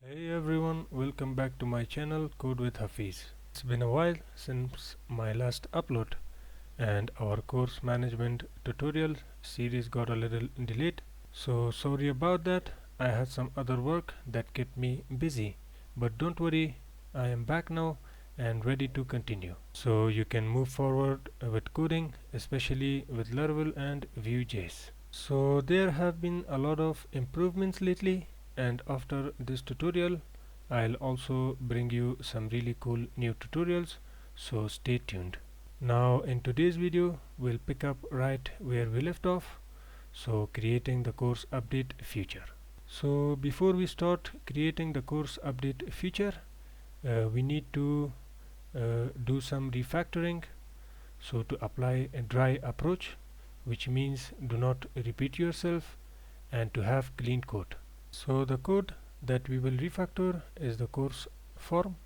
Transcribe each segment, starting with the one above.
Hey everyone, welcome back to my channel Code with Hafiz. It's been a while since my last upload and our course management tutorial series got a little delayed. So sorry about that. I had some other work that kept me busy. But don't worry, I am back now and ready to continue. So you can move forward with coding, especially with Laravel and Vue JS. So there have been a lot of improvements lately, and after this tutorial I'll also bring you some really cool new tutorials, so stay tuned. Now in today's video we'll pick up right where we left off, so creating the course update feature. So before we start creating the course update feature, we need to do some refactoring, so to apply a dry approach, which means do not repeat yourself and to have clean code. So the code that we will refactor is the course form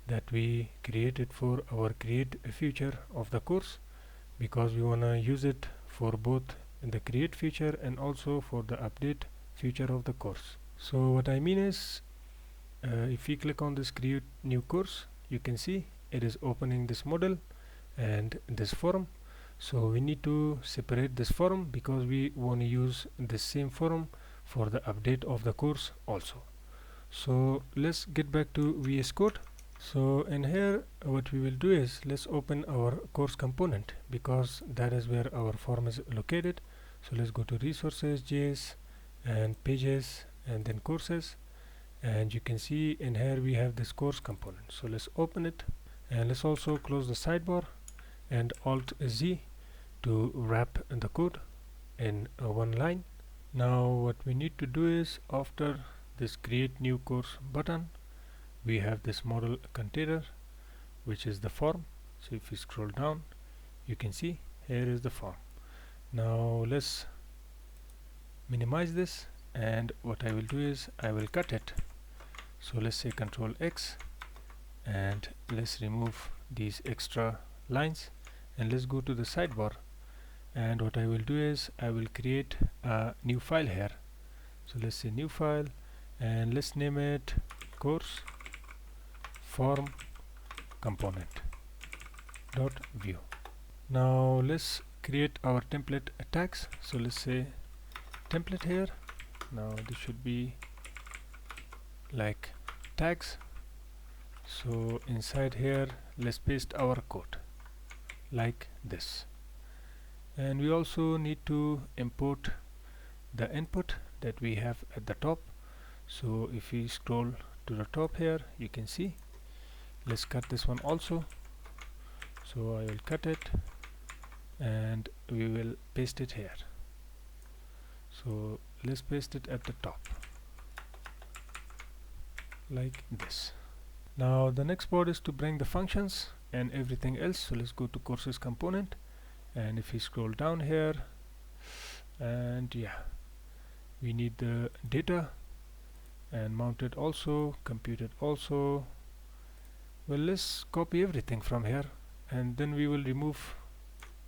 that we created for our create feature of the course, because we want to use it for both the create feature and also for the update feature of the course. So what I mean is, if we click on this create new course, you can see it is opening this model and this form. So we need to separate this form because we want to use the same form for the update of the course also. So let's get back to VS Code. So in here what we will do is, let's open our course component because that is where our form is located. So let's go to resources, JS, and pages, and then courses, and you can see in here we have this course component. So let's open it, and let's also close the sidebar and Alt Z to wrap the code in one line. Now what we need to do is, after this create new course button, we have this model container, which is the form. So if you scroll down, you can see here is the form. Now let's minimize this, and what I will do is I will cut it. So let's say Control X, and let's remove these extra lines, and let's go to the sidebar, and what I will do is I will create a new file here. So let's say new file, and let's name it course form component dot view. Now let's create our template tags. So let's say template here. Now this should be like tags. So inside here let's paste our code like this, and we also need to import the input that we have at the top. So if we scroll to the top here, you can see, let's cut this one also. So I will cut it and we will paste it here. So let's paste it at the top like this. Now the next part is to bring the functions and everything else. So let's go to courses component, and if we scroll down here, and yeah, we need the data and mounted also, computed also. Well, let's copy everything from here, and then we will remove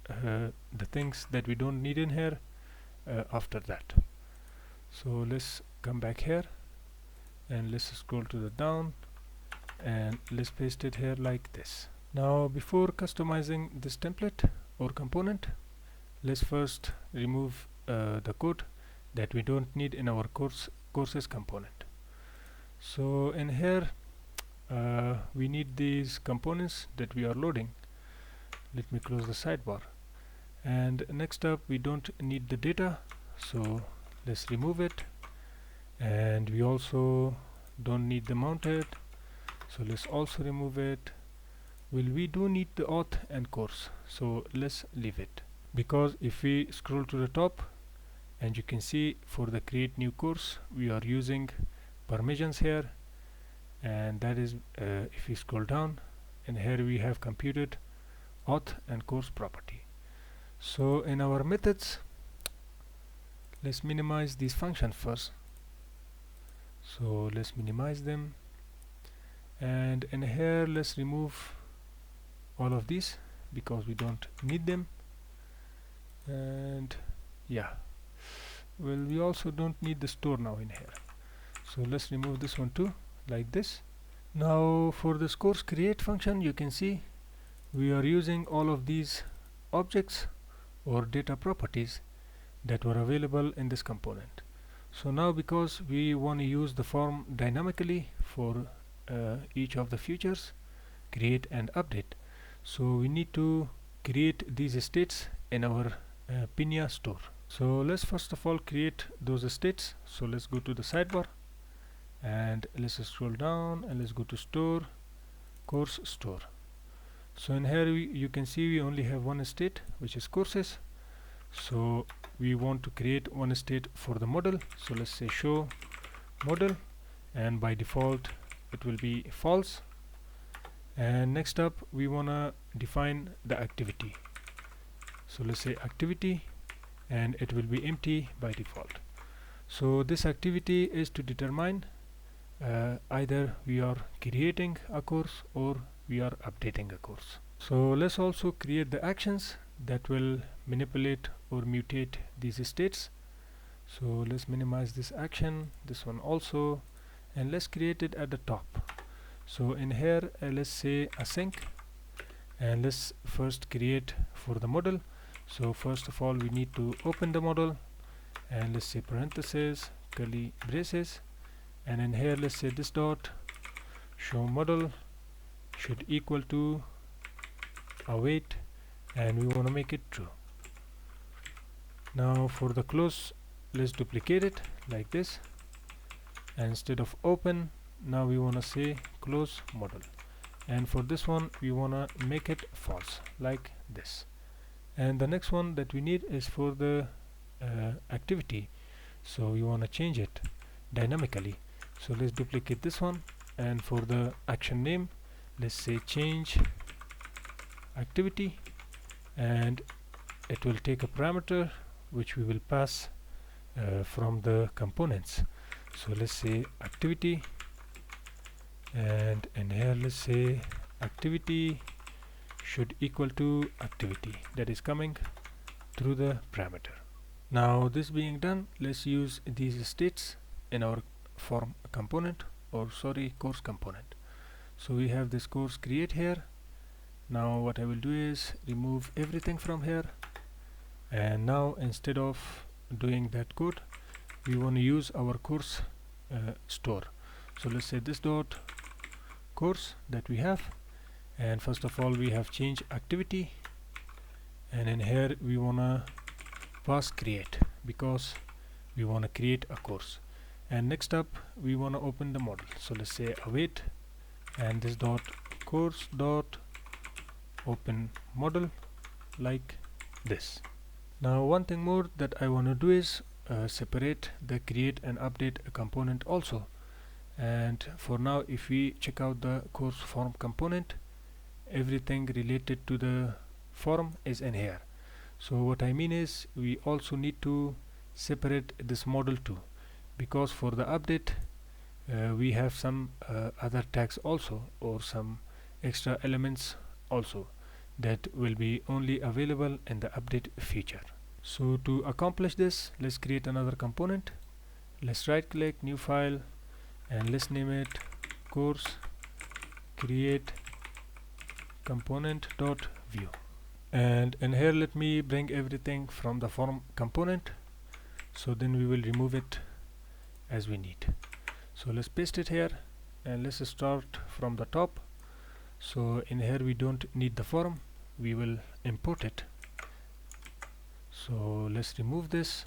the things that we don't need in here after that. So let's come back here and let's scroll to the down, and let's paste it here like this. Now before customizing this template or component, let's first remove the code that we don't need in our courses component. So in here we need these components that we are loading. Let me close the sidebar, and next up we don't need the data, so let's remove it, and we also don't need the mounted, so let's also remove it. Well, we do need the auth and course, so let's leave it, because if we scroll to the top, and you can see for the create new course we are using permissions here, and that is if we scroll down, and here we have computed auth and course property. So in our methods, let's minimize these functions first. So let's minimize them, and in here let's remove all of these because we don't need them. And yeah, well, we also don't need the store now in here, so let's remove this one too. like this. Now for this course create function, you can see we are using all of these objects or data properties that were available in this component. So now because we want to use the form dynamically for each of the features, create and update, so we need to create these states in our Pinya store. So let's first of all create those states. So let's go to the sidebar and let's scroll down and let's go to store, course store. So in here you can see we only have one state, which is courses. So we want to create one state for the model. So let's say show model, and by default it will be false. And next up we wanna define the activity. So let's say activity, and it will be empty by default. So this activity is to determine either we are creating a course or we are updating a course. So let's also create the actions that will manipulate or mutate these states. So let's minimize this action, this one also, and let's create it at the top. So in here let's say async, and let's first create for the model. So first of all we need to open the model, and let's say parentheses, curly braces, and in here let's say this dot show model should equal to await, and we want to make it true. Now for the close, let's duplicate it like this, and instead of open, now we want to say close model, and for this one we want to make it false like this. And the next one that we need is for the activity, so we want to change it dynamically. So let's duplicate this one, and for the action name let's say change activity, and it will take a parameter which we will pass from the components. So let's say activity, and in here let's say activity should equal to activity that is coming through the parameter. Now this being done, let's use these states in our form component, or sorry, course component. So we have this course create here. Now what I will do is remove everything from here, and now instead of doing that code, we want to use our course store. So let's say this dot course that we have, and first of all we have changed activity, and in here we want to pass create because we want to create a course. And next up we want to open the model. So let's say await, and this dot course dot open model like this. Now one thing more that I want to do is separate the create and update a component also. And for now, if we check out the course form component, everything related to the form is in here. So what I mean is we also need to separate this model too, because for the update we have some other tags also, or some extra elements also that will be only available in the update feature. So to accomplish this, let's create another component. Let's right click, new file, and let's name it course create component.vue. And in here let me bring everything from the form component, so then we will remove it as we need. So let's paste it here, and let's start from the top. So in here we don't need the form, we will import it. So let's remove this,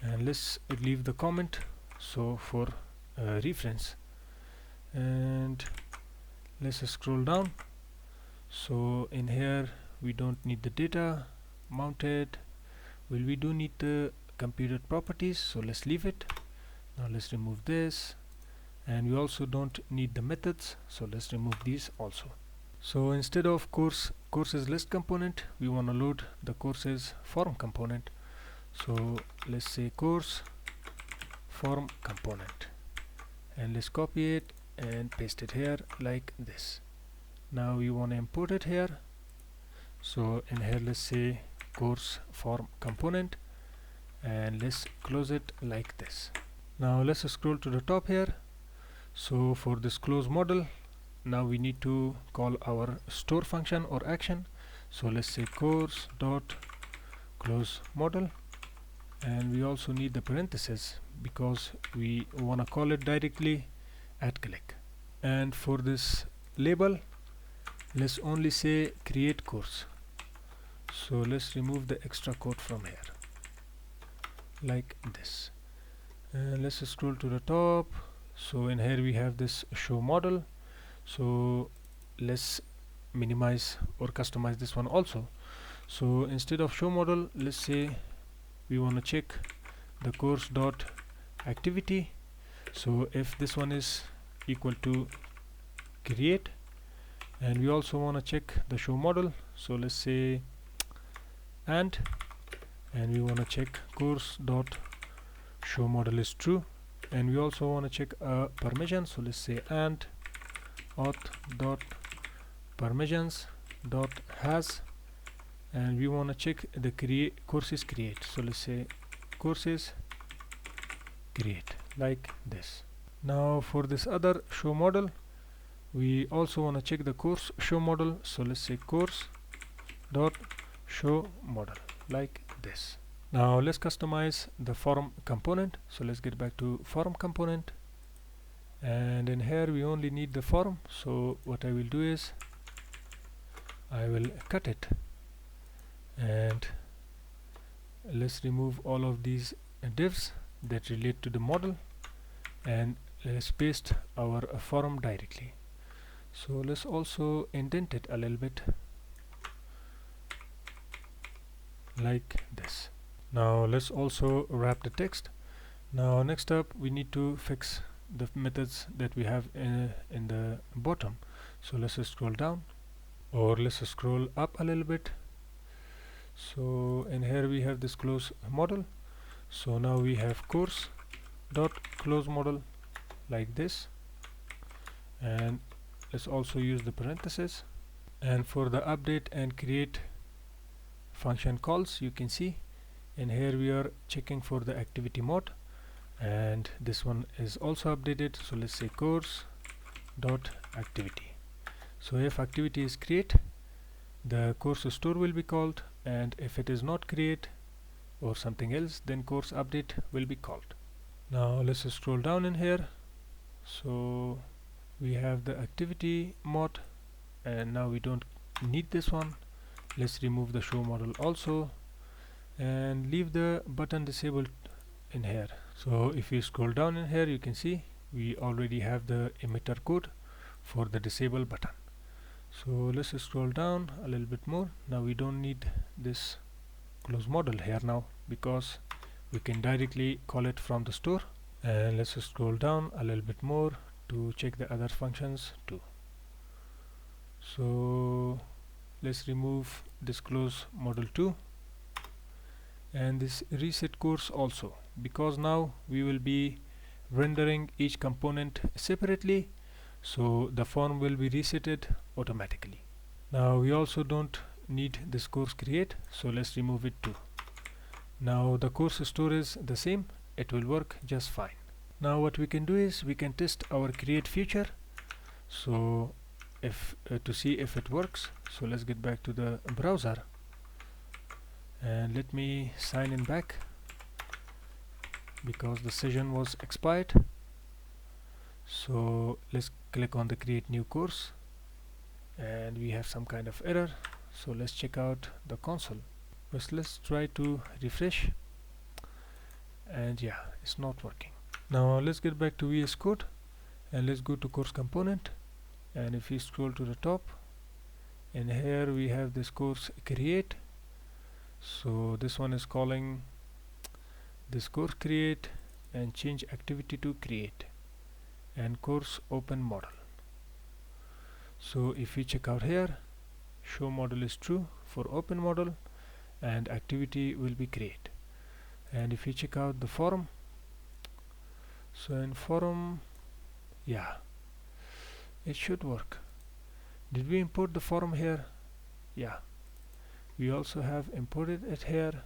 and let's leave the comment so for reference, and let's scroll down. So in here we don't need the data mounted. Well, we do need the computed properties, so let's leave it. Now let's remove this, and we also don't need the methods, so let's remove these also. So instead of courses list component, we want to load the courses form component. So let's say course form component, and let's copy it and paste it here like this. Now we want to import it here, so in here let's say course form component, and let's close it like this. Now let's scroll to the top here. So for this close model, now we need to call our store function or action. So let's say course dot close model, and we also need the parentheses because we want to call it directly at click. And for this label, let's only say create course. So let's remove the extra code from here like this, and let's scroll to the top. So in here we have this show model, so let's minimize or customize this one also. So instead of show model, let's say we want to check the course dot activity. So if this one is equal to create, and we also want to check the show model, so let's say and we want to check course dot show model is true, and we also want to check permission. So let's say and auth dot permissions dot has, and we want to check the courses create. So let's say courses create like this. Now for this other show model, we also want to check the course show model. So let's say course dot show model like this. Now let's customize the form component. So let's get back to form component, and in here we only need the form. So what I will do is I will cut it, and let's remove all of these divs that relate to the model, and let's paste our form directly. So let's also indent it a little bit like this. Now let's also wrap the text. Now next up, we need to fix the methods that we have in the bottom. So let's scroll down, or let's scroll up a little bit. So in here we have this close model. So now we have course dot close model like this, and let's also use the parentheses. And for the update and create function calls, you can see in here we are checking for the activity mode, and this one is also updated. So let's say course dot activity. So if activity is create, the course store will be called, and if it is not create or something else, then course update will be called. Now let's scroll down in here. So we have the activity mod, and now we don't need this one. Let's remove the show model also, and leave the button disabled in here. So if you scroll down in here, you can see we already have the emitter code for the disable button. So let's scroll down a little bit more. Now we don't need this close model here now, because we can directly call it from the store. And let's scroll down a little bit more to check the other functions too. So let's remove this close model too, and this reset course also, because now we will be rendering each component separately, so the form will be resetted automatically. Now we also don't need this course create, so let's remove it too. Now the course store is the same, it will work just fine. Now what we can do is we can test our create feature, so if to see if it works. So let's get back to the browser, and let me sign in back because the session was expired. So let's click on the create new course, and we have some kind of error. So let's check out the console. First let's try to refresh, and yeah, it's not working. Now let's get back to VS Code, and let's go to course component, and if we scroll to the top, in here we have this course create. So this one is calling this course create and change activity to create, and course open model. So if we check out here, show model is true for open model, and activity will be create. And if we check out the form, so in form, yeah, it should work. Did we import the form here? Yeah, we also have imported it here,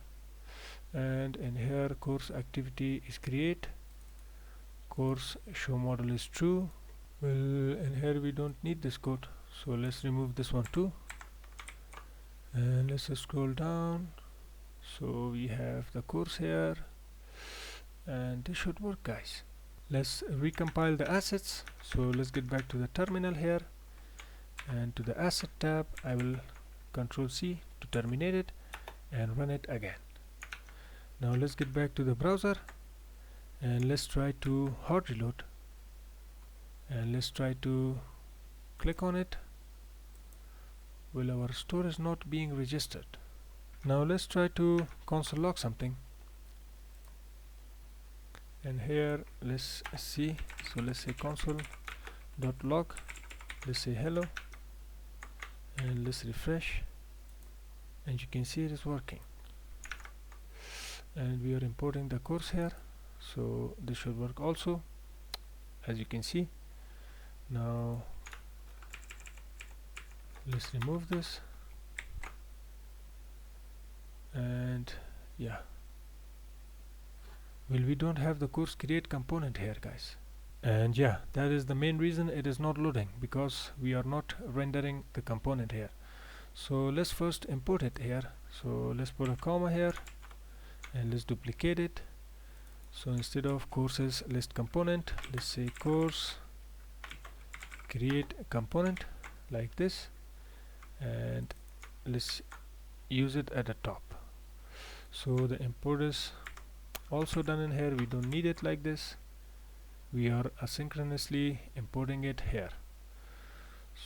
and in here course activity is create, course show model is true Well, in here we don't need this code, so let's remove this one too, and let's just scroll down. So we have the course here, and this should work, guys. Let's recompile the assets. So let's get back to the terminal here, and to the asset tab I will Control C to terminate it and run it again. Now let's get back to the browser, and let's try to hard reload, and let's try to click on it. Well, our store is not being registered. Now let's try to console log something, and here let's see. So let's say console.log, let's say hello, and let's refresh, and you can see it is working, and we are importing the course here, so this should work also, as you can see. Now let's remove this, and yeah, well, we don't have the course create component here, guys, and yeah, that is the main reason it is not loading, because we are not rendering the component here. So let's first import it here. So let's put a comma here, and let's duplicate it. So instead of courses list component, let's say course create component, like this, and let's use it at the top. So the import is also done in here. We don't need it like this. We are asynchronously importing it here.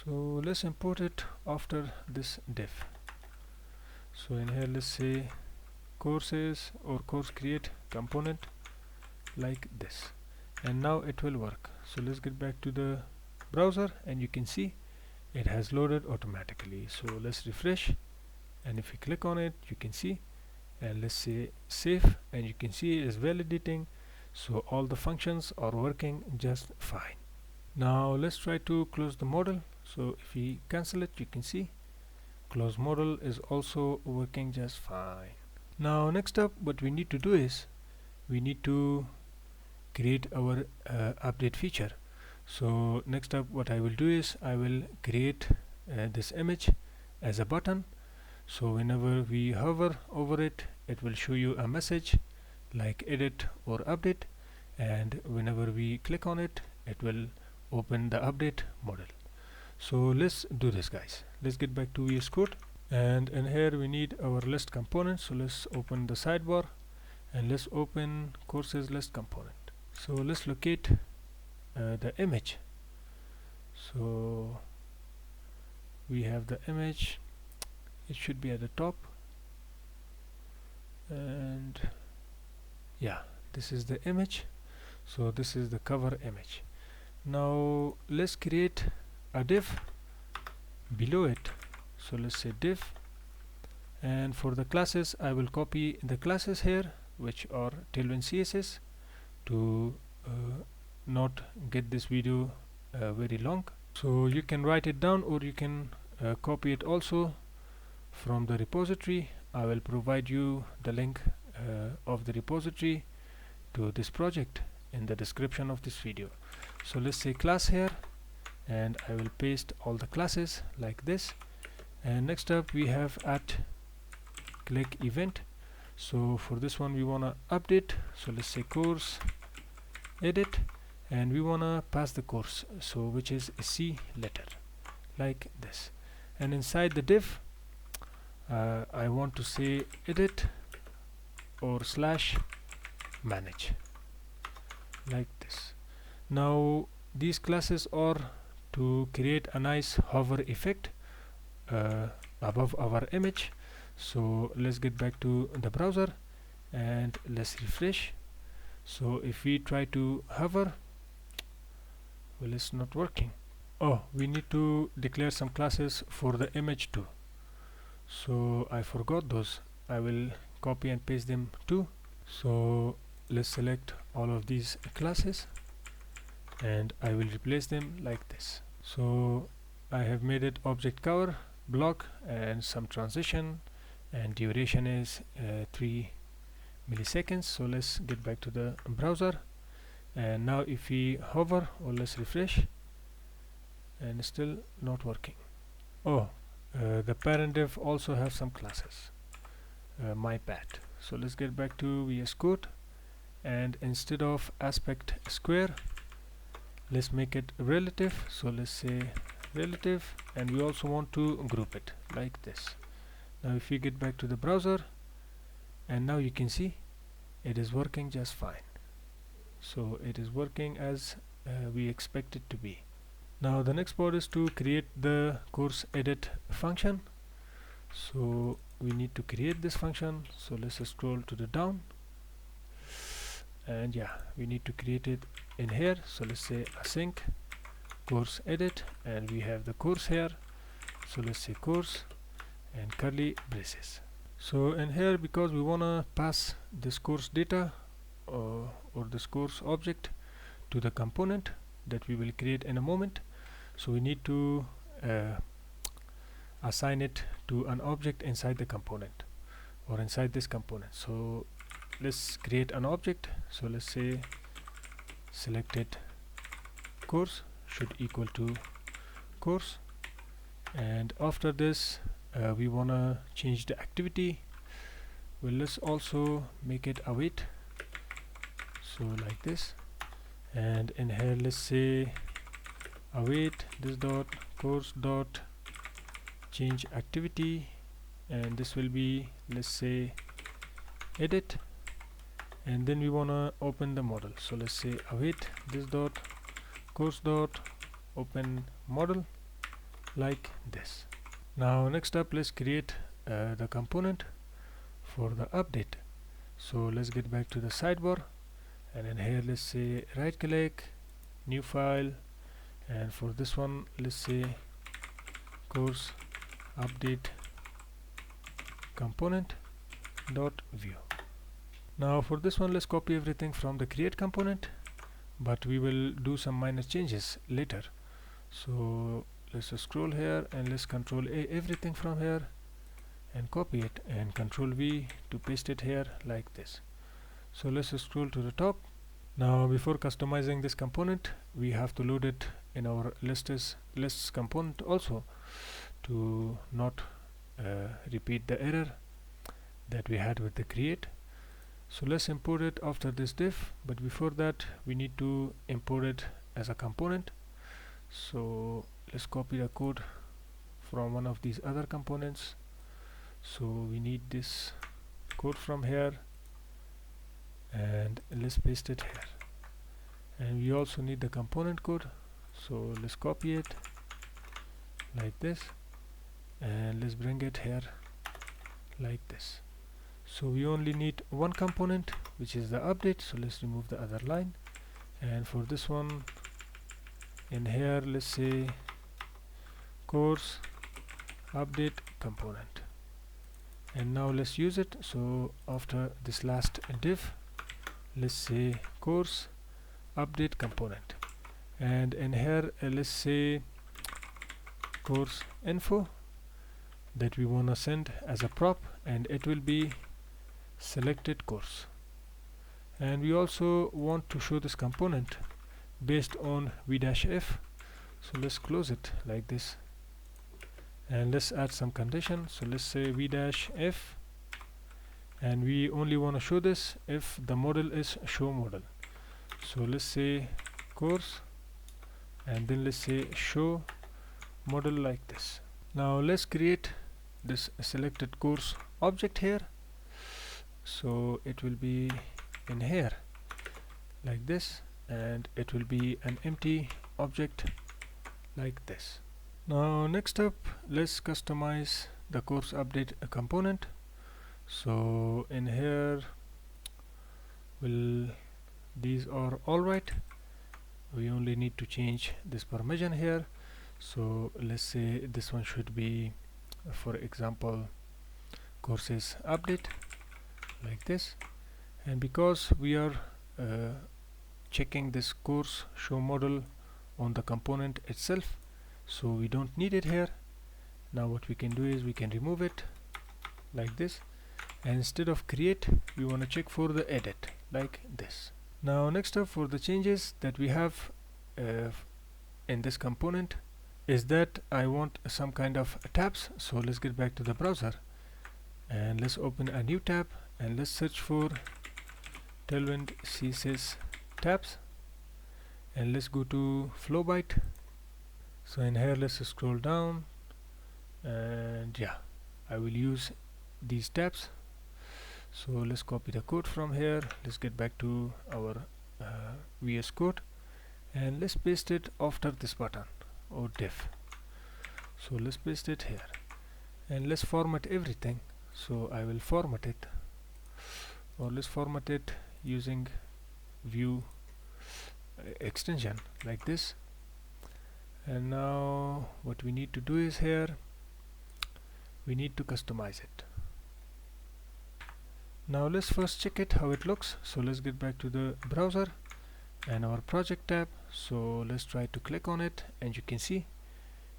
So let's import it after this div. So in here let's say courses or course create component, like this, and now it will work. So let's get back to the browser, and you can see it has loaded automatically. So let's refresh, and if you click on it you can see, and let's say save, and you can see it is validating, so all the functions are working just fine. Now let's try to close the model. So if we cancel it, you can see close model is also working just fine. Now next up, what we need to do is we need to create our update feature. So next up, what I will do is I will create this image as a button. So whenever we hover over it, it will show you a message like edit or update, and whenever we click on it, it will open the update model. So let's do this, guys. Let's get back to VS Code, and in here we need our list component. So let's open the sidebar, and let's open courses list component. So let's locate the image. So we have the image, it should be at the top, and yeah, this is the image. So this is the cover image. Now let's create a div below it. So let's say div, and for the classes I will copy the classes here, which are Tailwind CSS, to not get this video very long. So you can write it down, or you can copy it also from the repository. I will provide you the link of the repository to this project in the description of this video. So let's say class here, and I will paste all the classes like this. And next up we have at click event. So for this one we wanna update. So let's say course edit, and we wanna pass the course, so which is a C letter, like this. And inside the div I want to say edit or slash manage, like this. Now these classes are to create a nice hover effect above our image. So let's get back to the browser, and let's refresh. So if we try to hover, well, it's not working. Oh, we need to declare some classes for the image too. So I forgot those. I will copy and paste them too. So let's select all of these classes, and I will replace them like this. So I have made it object cover, block, and some transition, and duration is 3 milliseconds. So let's get back to the browser, and now if we hover, or let's refresh, and still not working. Oh, the parent div also have some classes. My bad. So let's get back to VS Code, and instead of aspect square, let's make it relative. So let's say relative, and we also want to group it like this. Now if we get back to the browser, and now you can see it is working just fine. So it is working as we expect it to be. Now the next part is to create the course edit function. So we need to create this function. So let's scroll to the down, and yeah, we need to create it in here. So let's say async course edit, and we have the course here. So let's say course and curly braces. So in here, because we wanna pass this course data or this course object to the component that we will create in a moment, so we need to assign it to an object inside the component or inside this component. So let's create an object. So let's say selected course should equal to course, and after this we wanna change the activity. Well, let's also make it await, so like this, and in here let's say await this dot course dot change activity, and this will be, let's say, edit, and then we wanna open the model. So let's say await this dot course dot open model like this. Now next up, let's create the component for the update. So let's get back to the sidebar, and in here let's say right click, new file, and for this one let's say course update component dot view. Now for this one, let's copy everything from the create component, but we will do some minor changes later. So let's scroll here, and let's control A everything from here and copy it, and control V to paste it here like this. So let's scroll to the top. Now before customizing this component, we have to load it in our lists component also, to not repeat the error that we had with the create. So let's import it after this div, but before that we need to import it as a component. So let's copy the code from one of these other components. So we need this code from here, and let's paste it here, and we also need the component code. So let's copy it like this, and let's bring it here like this. So we only need one component, which is the update. So let's remove the other line, and for this one in here let's say course update component, and now let's use it. So after this last div, let's say course update component, and in here let's say course info that we want to send as a prop, and it will be selected course. And we also want to show this component based on v-f. So let's close it like this, and let's add some condition. So let's say v-f, and we only want to show this if the model is show model. So let's say course, and then let's say show model like this. Now let's create this selected course object here. So it will be in here like this, and it will be an empty object like this. Now next up, let's customize the course update component. So in here, well, these are alright. We only need to change this permission here. So let's say this one should be, for example, courses update like this, and because we are checking this course show model on the component itself, so we don't need it here. Now what we can do is we can remove it like this, and instead of create we want to check for the edit like this. Now next up, for the changes that we have in this component, is that I want some kind of tabs. So let's get back to the browser and let's open a new tab and let's search for Tailwind CSS tabs and let's go to Flowbyte. So in here let's scroll down, and yeah, I will use these tabs. So let's copy the code from here. Let's get back to our VS Code and let's paste it after this button or div. So let's paste it here and let's format everything. So I will format it, or let's format it using Vue extension like this. And now what we need to do is here we need to customize it. Now let's first check it how it looks. So let's get back to the browser and our project tab. So let's try to click on it, and you can see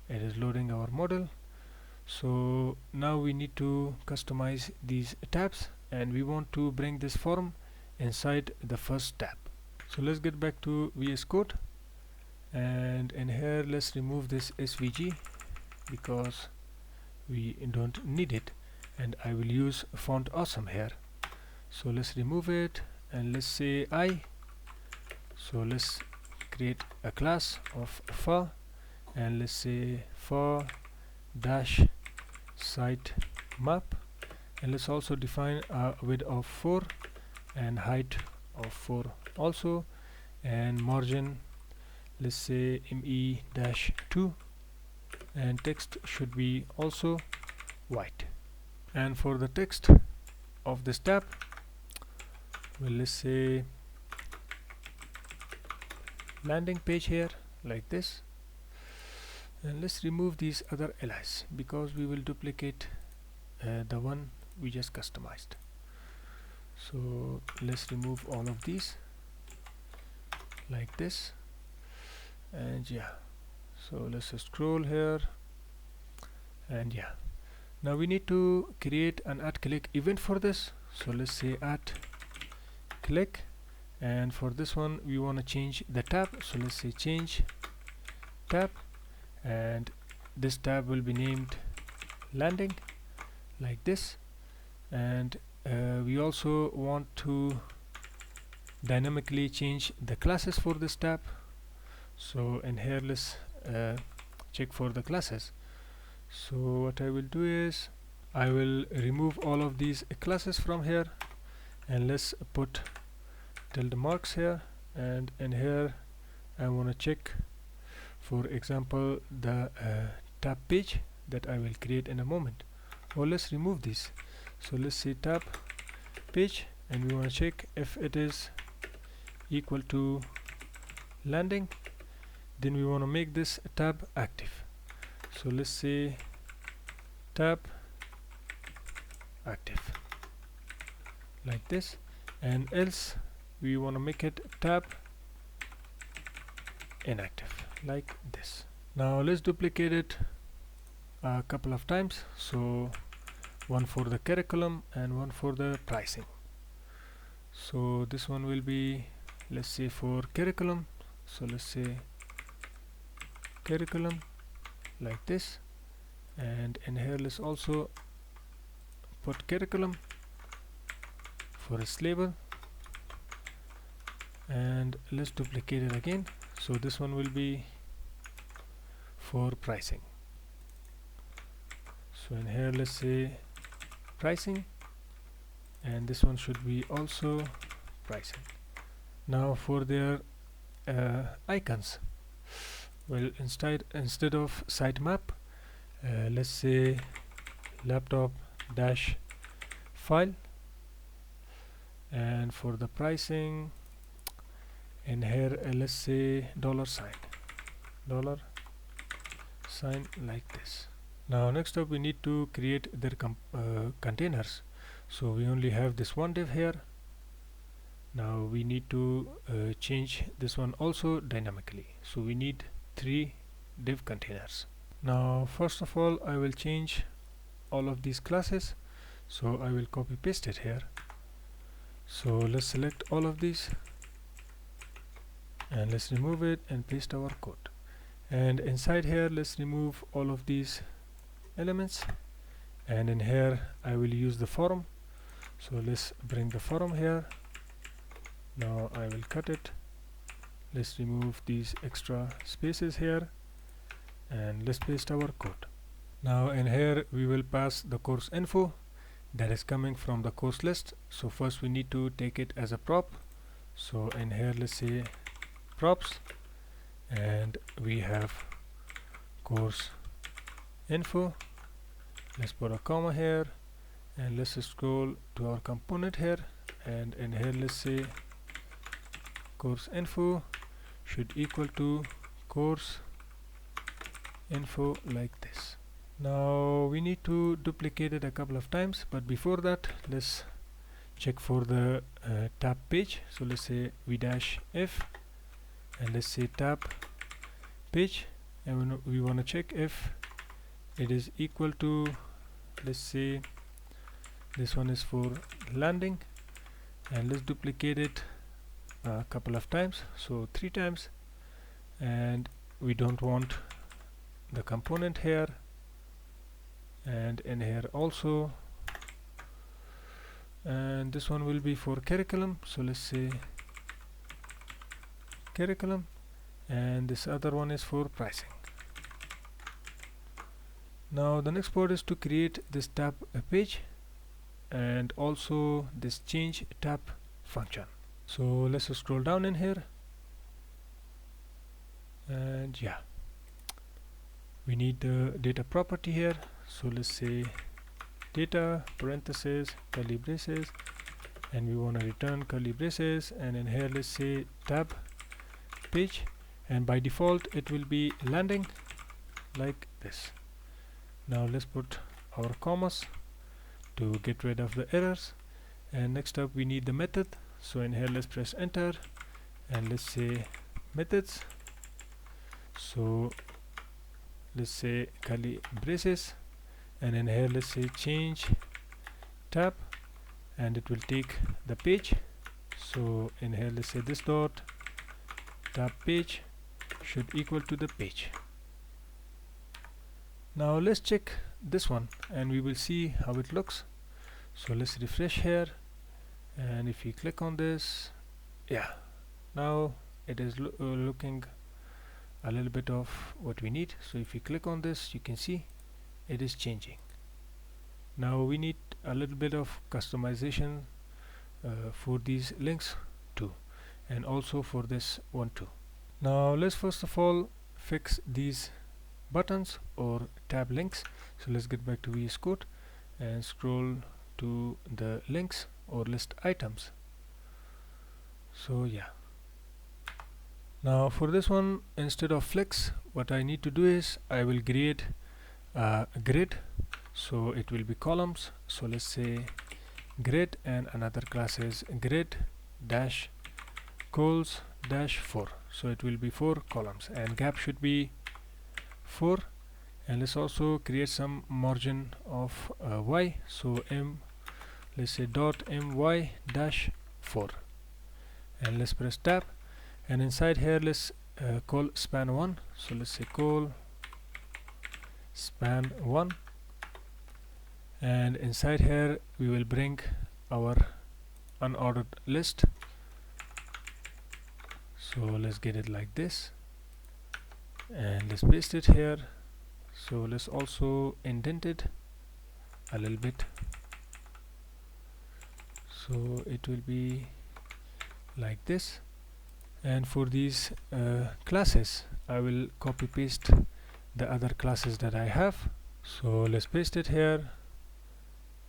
it is loading our model. So now we need to customize these tabs, and we want to bring this form inside the first tab. So let's get back to VS Code, and in here let's remove this SVG because we don't need it, and I will use font awesome here. So let's remove it and let's say I. So let's create a class of far and let's say far dash site map, and let's also define a width of 4 and height of 4 also, and margin let's say me-2, and text should be also white. And for the text of this tab, well, let's say landing page here like this, and let's remove these other LIs because we will duplicate the one we just customized. So let's remove all of these like this, and yeah, so let's scroll here, and yeah, now we need to create an @click event for this. So let's say @click, and for this one we want to change the tab. So let's say change tab, and this tab will be named landing like this, and we also want to dynamically change the classes for this tab. So in here let's check for the classes. So what I will do is I will remove all of these classes from here, and let's put tilde marks here, and in here I want to check, for example, the tab page that I will create in a moment. Or let's remove these. So let's say tab page, and we want to check if it is equal to landing, then we want to make this tab active. So let's say tab active like this, and else we want to make it tab inactive like this. Now let's duplicate it a couple of times. So one for the curriculum and one for the pricing. So this one will be, let's say, for curriculum. So let's say curriculum like this, and in here let's also put curriculum for its label, and let's duplicate it again. So this one will be for pricing. So in here let's say pricing, and this one should be also pricing. Now for their icons, well, instead of sitemap, let's say laptop dash file, and for the pricing in here let's say $sign like this. Now next up we need to create their containers. So we only have this one div here. Now we need to change this one also dynamically. So we need 3 div containers. Now first of all I will change all of these classes. So I will copy paste it here. So let's select all of these and let's remove it and paste our code. And inside here let's remove all of these elements, and in here I will use the forum. So let's bring the forum here. Now I will cut it. Let's remove these extra spaces here, and let's paste our code. Now in here we will pass the course info that is coming from the course list. So first we need to take it as a prop. So in here let's say props, and we have course info. Let's put a comma here, and let's scroll to our component here, and in here let's say course info should equal to course info like this. Now we need to duplicate it a couple of times, but before that let's check for the tab page. So let's say v-if, and let's say tab page, and we want to check if it is equal to, let's say this one is for landing, and let's duplicate it a couple of times, so 3 times, and we don't want the component here, and in here also, and this one will be for curriculum. So let's say curriculum, and this other one is for pricing. Now the next part is to create this tab page and also this change tab function. So let's scroll down in here, and yeah, we need the data property here. So let's say data parentheses curly braces, and we want to return curly braces, and in here let's say tab page, and by default it will be landing like this. Now let's put our commas to get rid of the errors, and next up we need the method. So in here let's press enter, and let's say methods. So let's say curly braces, and in here let's say change tab, and it will take the page. So in here let's say this dot tab page should equal to the page. Now let's check this one, and we will see how it looks. So let's refresh here, and if you click on this, yeah, now it is looking a little bit of what we need. So if you click on this, you can see it is changing. Now we need a little bit of customization for these links too, and also for this one too. Now let's first of all fix these buttons or tab links. So let's get back to VS Code and scroll to the links or list items. So yeah, now for this one, instead of flex, what I need to do is I will create a grid, so it will be columns. So let's say grid, and another class is grid dash goals dash 4, so it will be 4 columns, and gap should be 4. And let's also create some margin of y, so let's say dot my dash 4, and let's press tab, and inside here let's call span 1. So let's say call span 1, and inside here we will bring our unordered list. So let's get it like this, and let's paste it here. So let's also indent it a little bit, so it will be like this. And for these classes, I will copy paste the other classes that I have. So let's paste it here,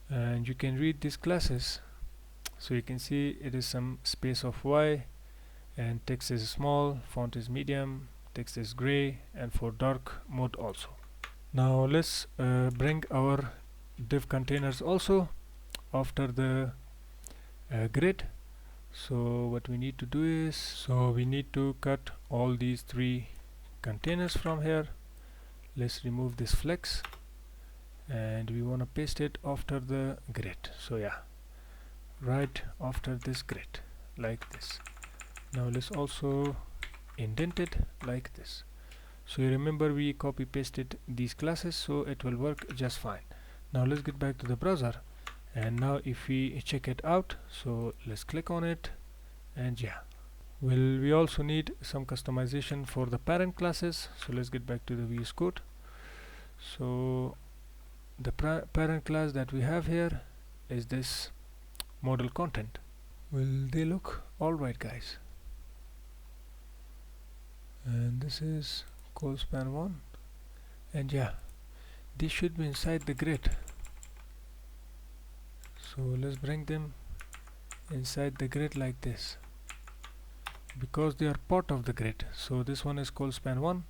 and you can read these classes. So you can see it is some space of y, and text is small, font is medium, text is gray, and for dark mode also. Now let's bring our div containers also after the grid. So what we need to do is, so we need to cut all these 3 containers from here. Let's remove this flex, and we want to paste it after the grid. So yeah, right after this grid like this. Now let's also indent it like this. So you remember we copy pasted these classes, so it will work just fine. Now let's get back to the browser, and now if we check it out, so let's click on it, and yeah, well, we also need some customization for the parent classes, so let's get back to the VS Code. So the parent class that we have here is this model content. Well, they look alright, guys, and this is call span 1, and yeah, this should be inside the grid. So let's bring them inside the grid like this, because they are part of the grid. So this one is call span 1,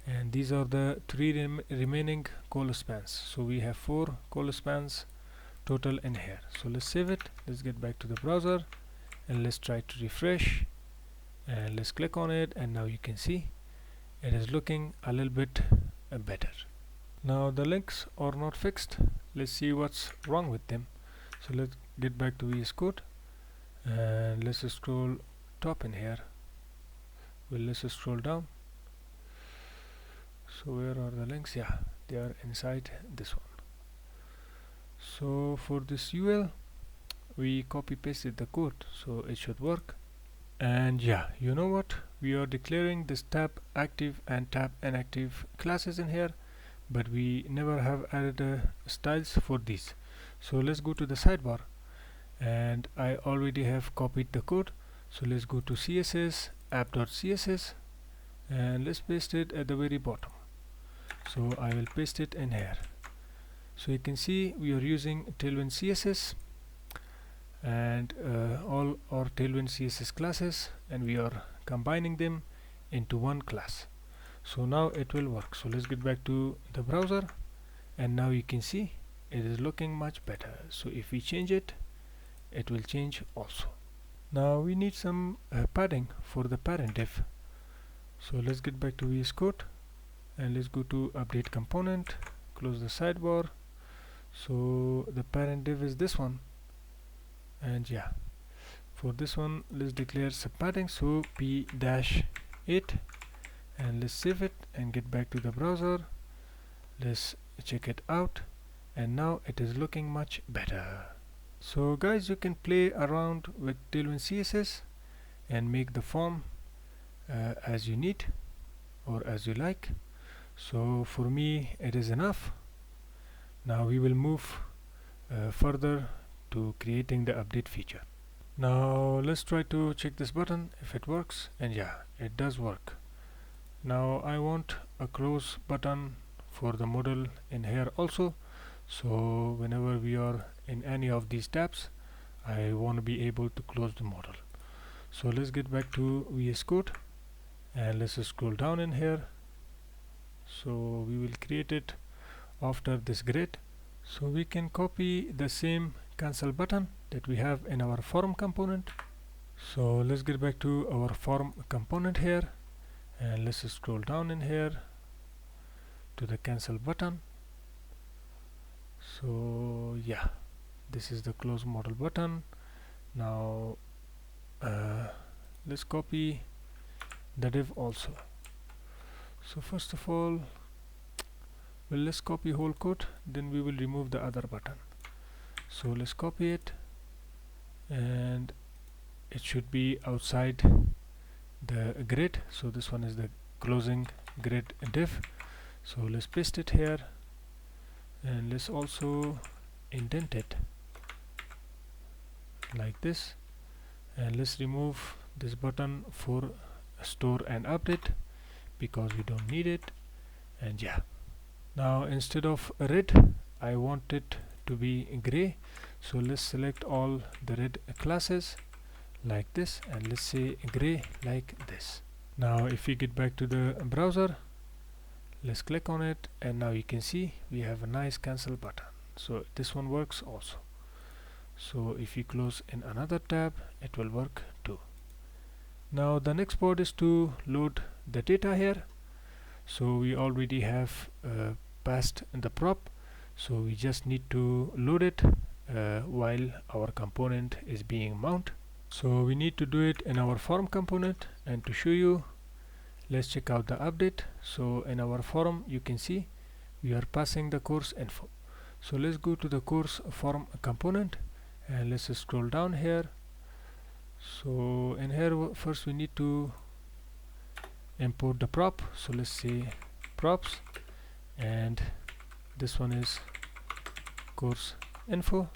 and these are the 3 remaining call spans. So we have 4 call spans total in here. So let's save it, let's get back to the browser, and let's try to refresh, and let's click on it, and now you can see it is looking a little bit better. Now the links are not fixed. Let's see what's wrong with them. So let's get back to VS Code, and let's scroll top in here. Well, let's scroll down. So where are the links? Yeah, they are inside this one. So for this UL, we copy pasted the code, so it should work. And yeah, you know what, we are declaring this tab active and tab inactive classes in here, but we never have added styles for these. So let's go to the sidebar, and I already have copied the code. So let's go to CSS, app.css, and let's paste it at the very bottom. So I will paste it in here. So you can see we are using Tailwind CSS, and all our Tailwind CSS classes, and we are combining them into one class. So now it will work. So let's get back to the browser, and now you can see it is looking much better. So if we change it, it will change also. Now we need some padding for the parent div. So let's get back to VS Code, and let's go to update component, close the sidebar. So the parent div is this one, and yeah, for this one let's declare some padding, so p-8, and let's save it and get back to the browser. Let's check it out, and now it is looking much better. So guys, you can play around with Tailwind CSS and make the form as you need or as you like. So for me it is enough. Now we will move further to creating the update feature. Now let's try to check this button if it works, and yeah, it does work. Now I want a close button for the model in here also, so whenever we are in any of these tabs, I want to be able to close the model. So let's get back to VS Code, and let's scroll down in here. So we will create it after this grid. So we can copy the same cancel button that we have in our form component. So let's get back to our form component here, and let's scroll down in here to the cancel button. So yeah, this is the close model button. Now let's copy the div also. So first of all, well, let's copy whole code, then we will remove the other button. So let's copy it, and it should be outside the grid. So this one is the closing grid div. So let's paste it here, and let's also indent it like this, and let's remove this button for store and update because we don't need it. And yeah, now instead of red, I want it to be gray. So let's select all the red classes like this, and let's say gray like this. Now if we get back to the browser, let's click on it, and now you can see we have a nice cancel button. So this one works also. So if you close in another tab, it will work too. Now the next part is to load the data here. So we already have passed the prop, so we just need to load it while our component is being mounted. So we need to do it in our form component, and to show you, let's check out the update. So in our form you can see we are passing the course info. So let's go to the course form component and let's scroll down here. So in here first we need to import the prop. So let's say props, and this one is course info,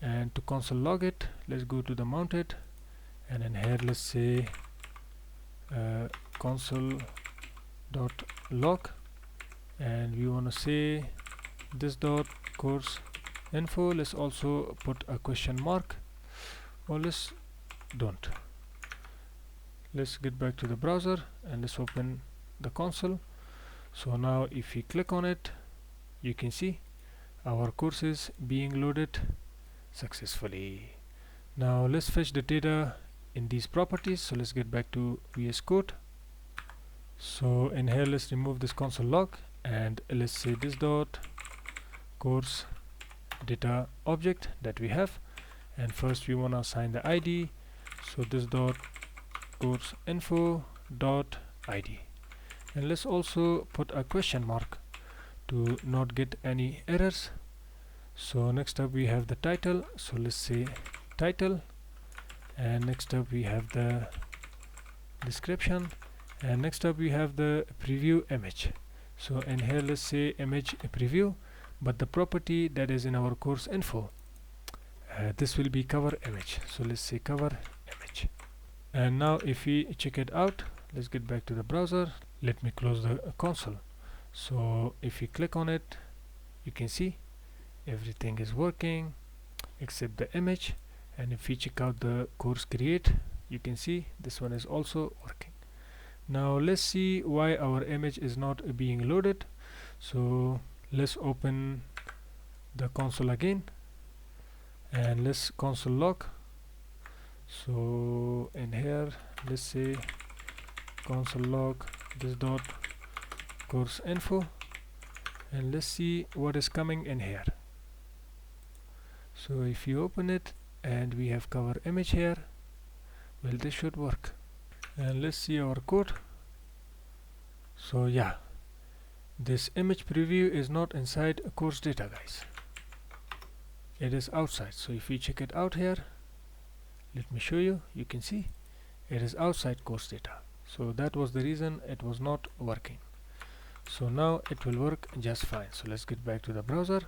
and to console log it, let's go to the mounted, and in here let's say console.log, and we want to say this dot course info. Let's also put a question mark, or let's don't. Let's get back to the browser and let's open the console. So now if we click on it, you can see our course is being loaded successfully. Now let's fetch the data in these properties. So let's get back to VS Code. So in here let's remove this console log, and let's say this dot course data object that we have, and first we want to assign the ID. So this dot course info dot ID, and let's also put a question mark to not get any errors. So next up we have the title, so let's say title, and next up we have the description, and next up we have the preview image. So in here let's say image preview, but the property that is in our course info, this will be cover image. So let's say cover image. And now if we check it out, let's get back to the browser. Let me close the console. So if we click on it, you can see everything is working except the image. And if we check out the course create, you can see this one is also working. Now let's see why our image is not being loaded. So let's open the console again and let's console log. So in here let's say console log this dot course info, and let's see what is coming in here. So if you open it and we have cover image here, well, this should work. And let's see our code. So yeah, this image preview is not inside a course data, guys, it is outside. So if we check it out here, let me show you, you can see it is outside course data. So that was the reason it was not working. So now it will work just fine. So let's get back to the browser,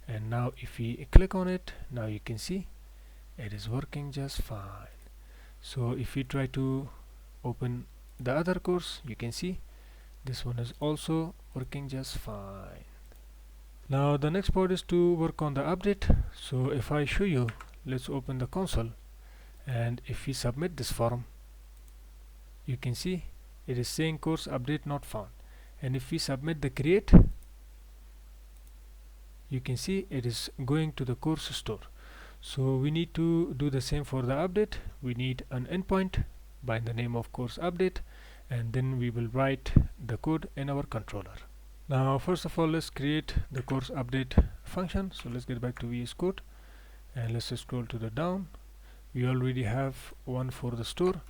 and now if we click on it, now you can see it is working just fine. So if we try to open the other course, you can see this one is also working just fine. Now the next part is to work on the update. So if I show you, let's open the console, and if we submit this form, you can see it is saying course update not found. And if we submit the create, you can see it is going to the course store. So we need to do the same for the update. We need an endpoint by the name of course update, and then we will write the code in our controller. Now first of all, let's create the course update function. So let's get back to VS Code and let's scroll to the down. We already have one for the store,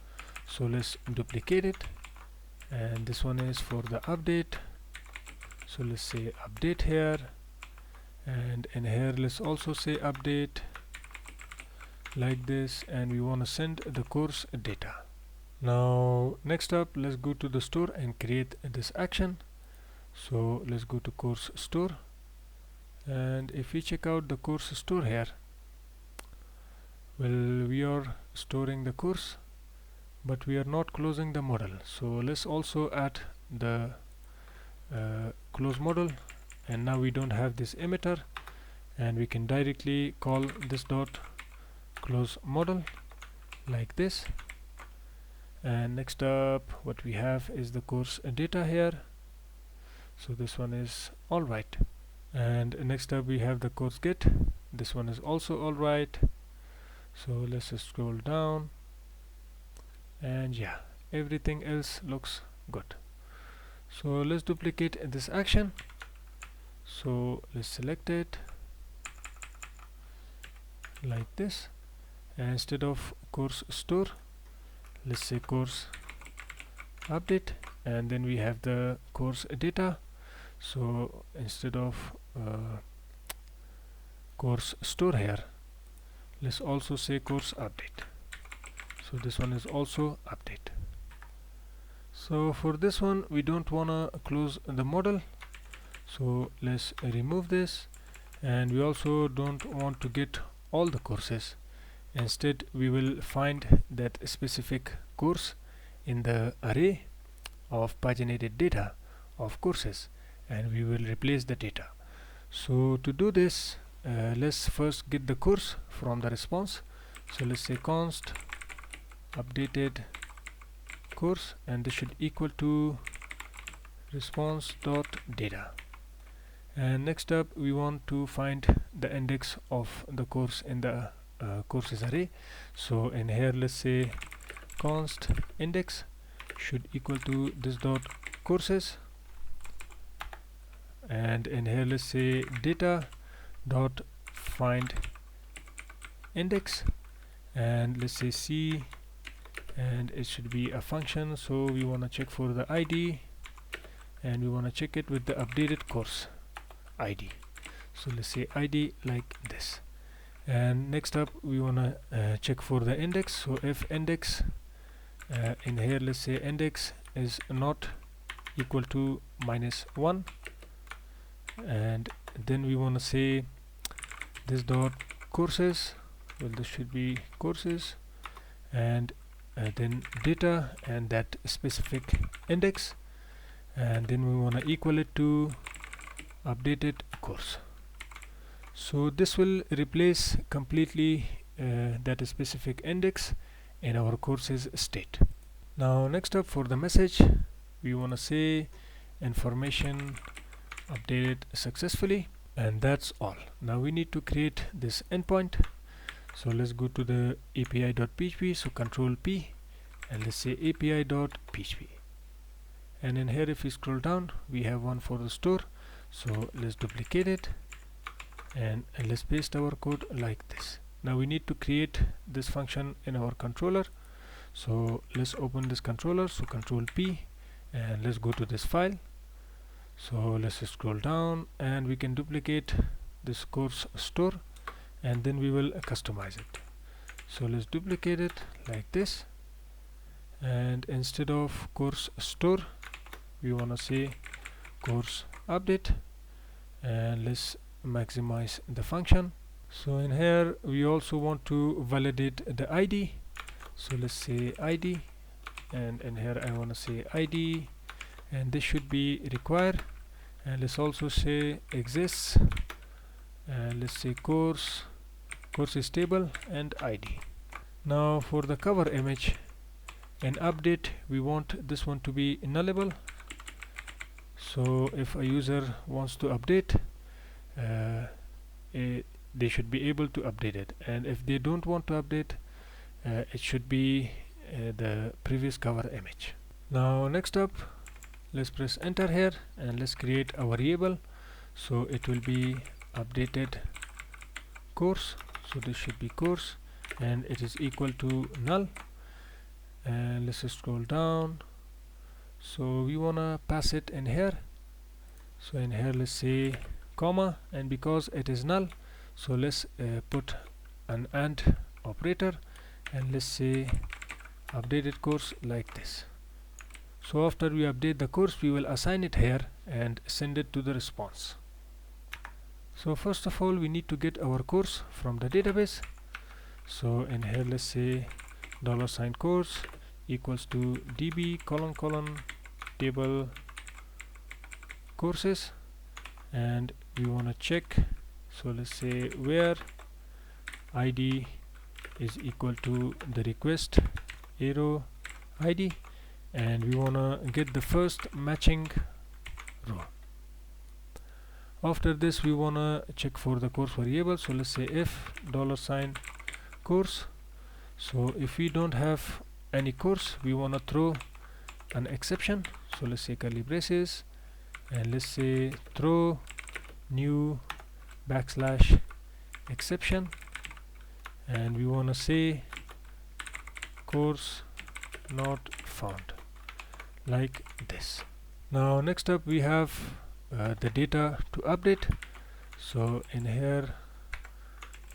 so let's duplicate it, and this one is for the update. So let's say update here, and in here let's also say update like this, and we want to send the course data. Now next up, let's go to the store and create this action. So let's go to course store, and if we check out the course store here, well, we are storing the course, but we are not closing the model. So let's also add the close model, and now we don't have this emitter, and we can directly call this dot close model like this. And next up, what we have is the course data here. So this one is alright. And next up we have the course get. This one is also alright. So let's scroll down, and yeah, everything else looks good. So let's duplicate this action. So let's select it like this, and instead of course store, let's say course update, and then we have the course data. So instead of course store here, let's also say course update. So this one is also update. So for this one we don't wanna close the model, so let's remove this, and we also don't want to get all the courses. Instead we will find that specific course in the array of paginated data of courses, and we will replace the data. So to do this, let's first get the course from the response. So let's say const updated course, and this should equal to response.data. And next up we want to find the index of the course in the courses array. So in here let's say const index should equal to this dot courses, and in here let's say data dot find index, and let's say c, and it should be a function, so we want to check for the ID, and we want to check it with the updated course ID. So let's say ID like this. And next up we want to check for the index. So if index in here let's say index is not equal to -1, and then we want to say this dot courses, well this should be courses, and then data and that specific index, and then we want to equal it to updated course. So this will replace completely that specific index in our courses state. Now next up for the message, we want to say information updated successfully, and that's all. Now we need to create this endpoint. So let's go to the api.php, so control P, and let's say api.php, and in here if we scroll down we have one for the store. So let's duplicate it, and let's paste our code like this. Now we need to create this function in our controller. So let's open this controller, so control P, and let's go to this file. So let's scroll down, and we can duplicate this course store, and then we will customize it. So let's duplicate it like this, and instead of course store we want to say course update, and let's maximize the function. So in here we also want to validate the ID. So let's say ID, and in here I want to say ID, and this should be required, and let's also say exists, and let's say course is table and ID. Now for the cover image and update, we want this one to be nullable. So if a user wants to update, they should be able to update it, and if they don't want to update, it should be the previous cover image. Now next up, let's press enter here, and let's create a variable. So it will be updated course, so this should be course, and it is equal to null. And let's scroll down, so we wanna pass it in here. So in here let's say comma, and because it is null, so let's put an AND operator, and let's say updated course like this. So after we update the course, we will assign it here and send it to the response. So first of all we need to get our course from the database. So in here let's say $course equals to db : table courses, and we want to check. So let's say where ID is equal to the request arrow ID, and we want to get the first matching row. After this we want to check for the course variable. So let's say if $course. So if we don't have any course, we want to throw an exception. So let's say curly braces, and let's say throw new \exception, and we want to say course not found like this. Now next up we have the data to update. So in here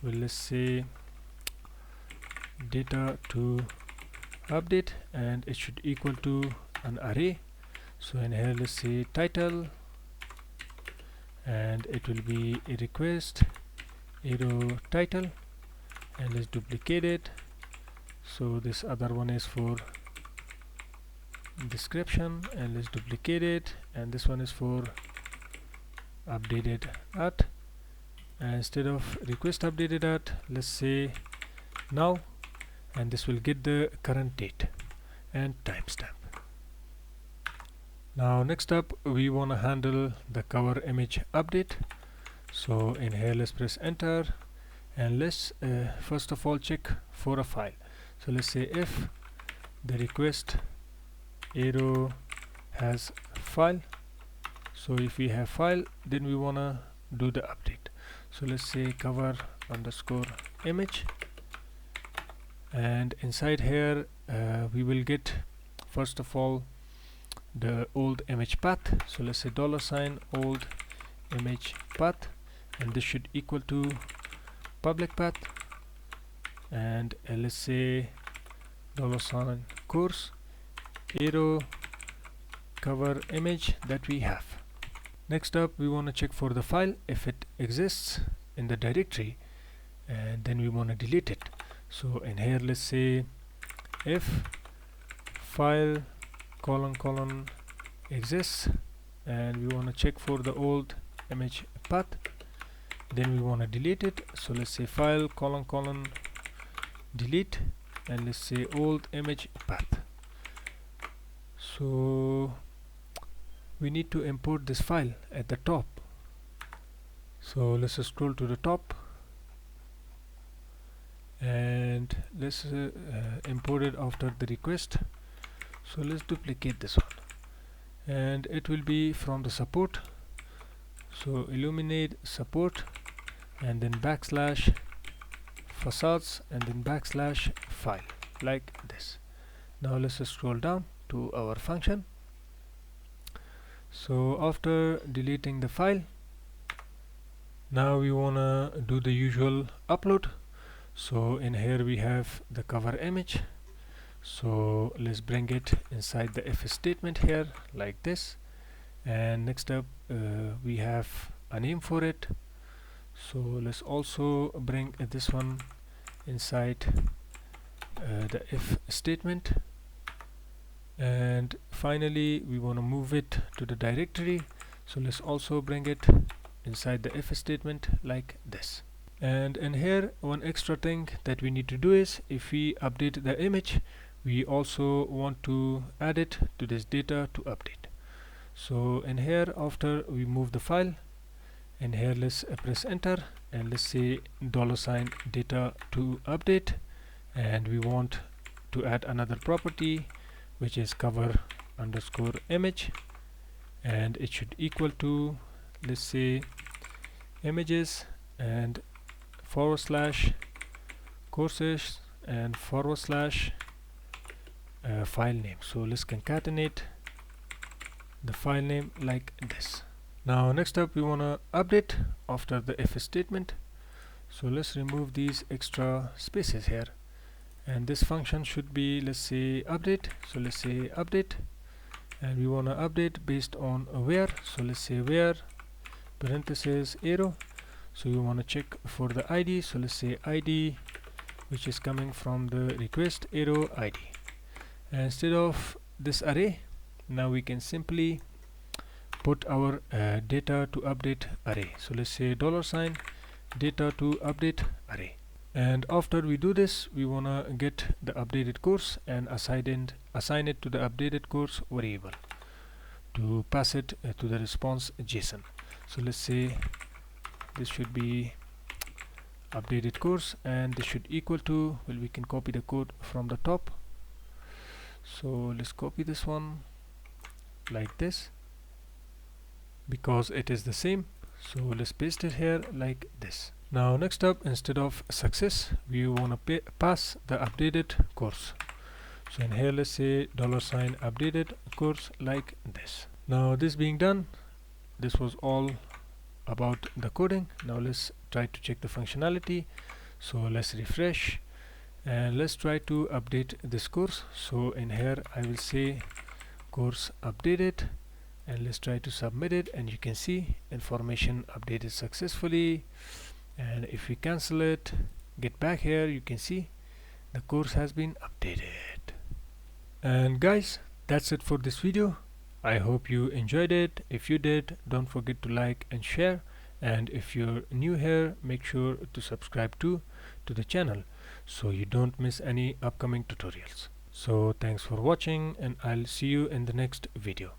let's say data to update, and it should equal to an array. So in here let's say title, and it will be a request arrow title, and let's duplicate it. So this other one is for description, and let's duplicate it, and this one is for updated at, and instead of request updated at, let's say now, and this will get the current date and timestamp. Now next up we want to handle the cover image update. So in here let's press enter, and let's first of all check for a file. So let's say if the request arrow has file, so if we have file, then we want to do the update. So let's say cover underscore image, and inside here we will get first of all the old image path. So let's say $ old image path, and this should equal to public path, and let's say $course arrow cover image that we have. Next up we want to check for the file if it exists in the directory, and then we want to delete it. So in here let's say if file : exists, and we want to check for the old image path, then we want to delete it. So let's say file : delete, and let's say old image path. So we need to import this file at the top. So let's scroll to the top, and let's import it after the request. So let's duplicate this one, and it will be from the support. So illuminate support, and then backslash facades, and then backslash file, like this. Now let's scroll down to our function. So after deleting the file, now we wanna do the usual upload. So in here we have the cover image. So let's bring it inside the if statement here, like this. And next up we have a name for it. So let's also bring this one inside the if statement. And finally we want to move it to the directory. So let's also bring it inside the if statement, like this. And in here, one extra thing that we need to do is, if we update the image, we also want to add it to this data to update. So in here, after we move the file, in here let's press enter, and let's say $data to update, and we want to add another property which is cover underscore image, and it should equal to, let's say, images and / courses and / file name. So let's concatenate the file name like this. Now next up we want to update after the if statement. So let's remove these extra spaces here, and this function should be, let's say, update. So let's say update, and we want to update based on where. So let's say where parenthesis arrow. So you want to check for the ID. So let's say ID, which is coming from the request arrow ID. And instead of this array, now we can simply put our data to update array. So let's say $ data to update array. And after we do this, we want to get the updated course and assign it to the updated course variable to pass it to the response JSON. So let's say this should be updated course, and this should equal to, well, we can copy the code from the top. So let's copy this one like this, because it is the same. So let's paste it here like this. Now next up, instead of success, we want to pass the updated course. So in here let's say $updated course like this. Now this being done, this was all about the coding. Now let's try to check the functionality. So let's refresh and let's try to update this course. So in here I will say course updated and let's try to submit it, and you can see information updated successfully. And if we cancel it, get back here, you can see the course has been updated. And guys, that's it for this video. I hope you enjoyed it. If you did, don't forget to like and share, and if you're new here, make sure to subscribe to the channel so you don't miss any upcoming tutorials. So thanks for watching, and I'll see you in the next video.